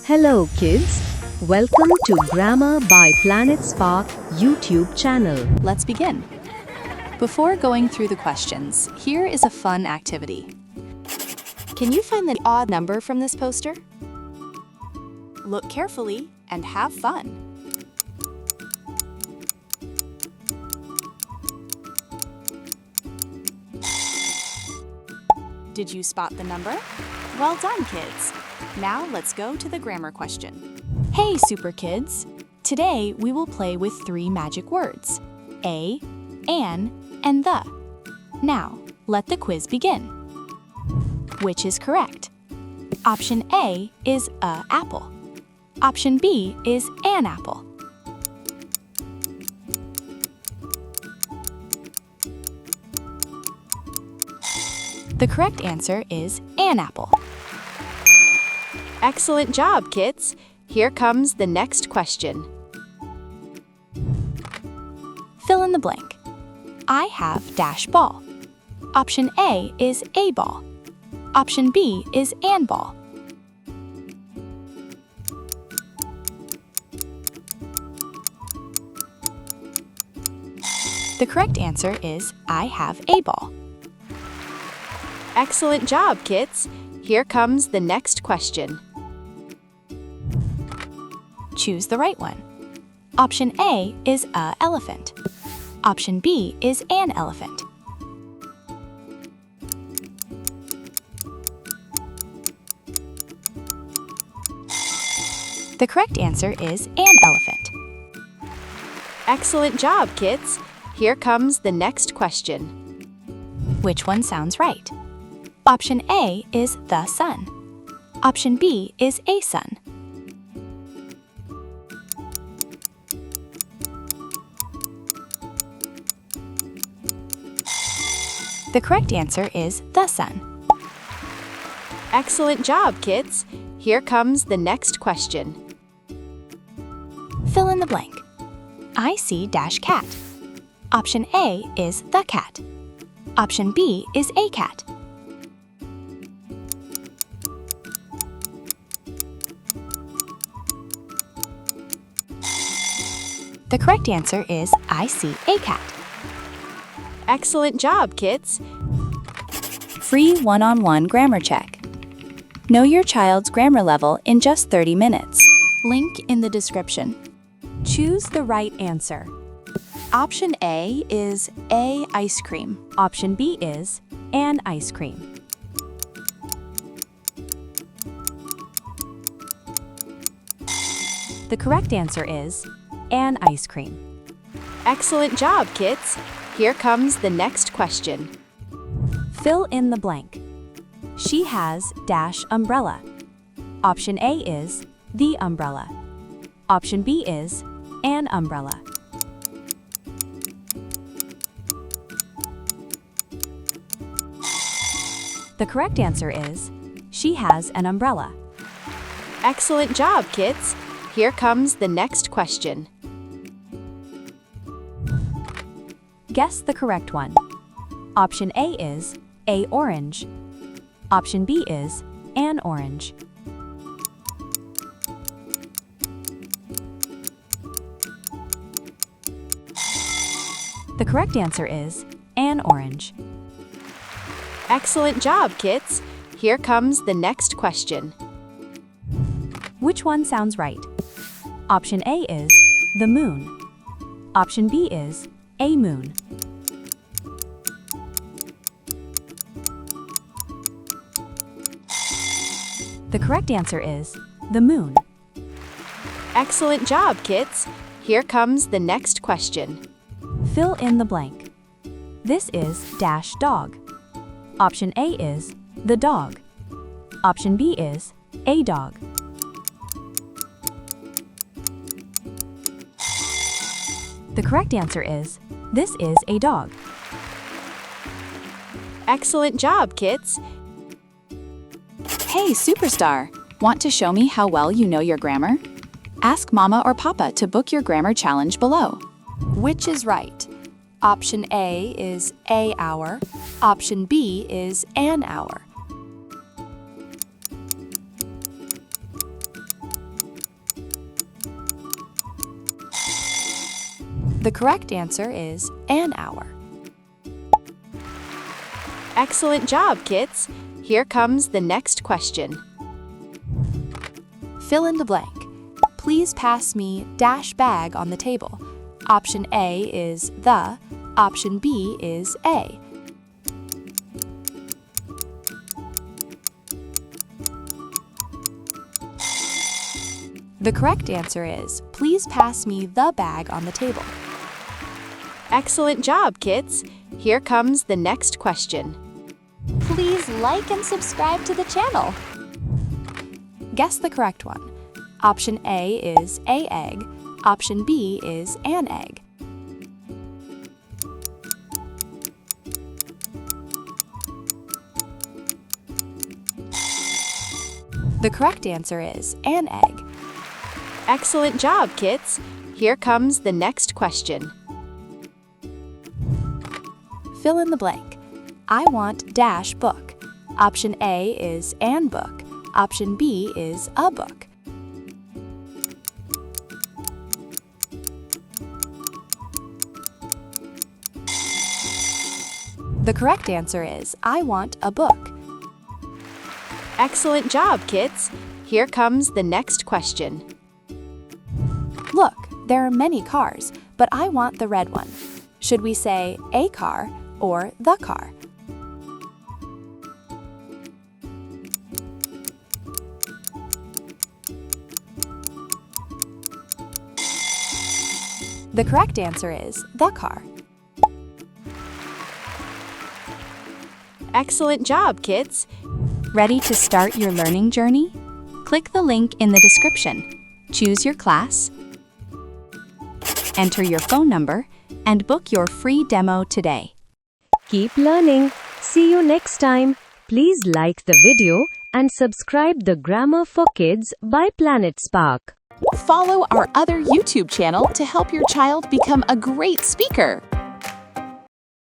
Hello kids, welcome to Grammar by Planet Spark YouTube channel. Let's begin. Before going through the questions, here is a fun activity. Can you find the odd number from this poster? Look carefully and have fun. Did you spot the number? Well done, kids. Now let's go to the grammar question. Hey, super kids! Today we will play with 3 magic words: a, an, and the. Now, let the quiz begin. Which is correct? Option A is a apple. Option B is an apple. The correct answer is an apple. Excellent job, kids! Here comes the next question. Fill in the blank. I have dash ball. Option A is a ball. Option B is an ball. The correct answer is I have a ball. Excellent job, kids! Here comes the next question. Choose the right one. Option A is a elephant. Option B is an elephant. The correct answer is an elephant. Excellent job, kids! Here comes the next question. Which one sounds right? Option A is the sun. Option B is a sun. The correct answer is the sun. Excellent job, kids! Here comes the next question. Fill in the blank. I see dash cat. Option A is the cat. Option B is a cat. The correct answer is I see a cat. Excellent job, kids! Free one-on-one grammar check. Know your child's grammar level in just 30 minutes. Link in the description. Choose the right answer. Option A is a ice cream. Option B is an ice cream. The correct answer is an ice cream. Excellent job, kids! Here comes the next question. Fill in the blank. She has dash umbrella. Option A is the umbrella. Option B is an umbrella. The correct answer is she has an umbrella. Excellent job, kids! Here comes the next question. Guess the correct one. Option A is a orange. Option B is an orange. The correct answer is an orange. Excellent job, kids! Here comes the next question. Which one sounds right? Option A is the moon. Option B is a moon. The correct answer is the moon. Excellent job, kids! Here comes the next question. Fill in the blank. This is dash dog. Option A is the dog. Option B is a dog. The correct answer is this is a dog. Excellent job, kids! Hey, superstar! Want to show me how well you know your grammar? Ask Mama or Papa to book your grammar challenge below. Which is right? Option A is a hour. Option B is an hour. The correct answer is an hour. Excellent job, kids! Here comes the next question. Fill in the blank. Please pass me dash bag on the table. Option A is the, option B is A. The correct answer is, please pass me the bag on the table. Excellent job, kids! Here comes the next question. Please like and subscribe to the channel. Guess the correct one. Option A is a egg. Option B is an egg. The correct answer is an egg. Excellent job, kids! Here comes the next question. Fill in the blank. I want dash book. Option A is an book. Option B is a book. The correct answer is, I want a book. Excellent job, kids! Here comes the next question. Look, there are many cars, but I want the red one. Should we say a car or the car? The correct answer is the car. Excellent job, kids! Ready to start your learning journey? Click the link in the description. Choose your class, enter your phone number, and book your free demo today. Keep learning. See you next time. Please like the video and subscribe the Grammar for Kids by Planet Spark. Follow our other YouTube channel to help your child become a great speaker.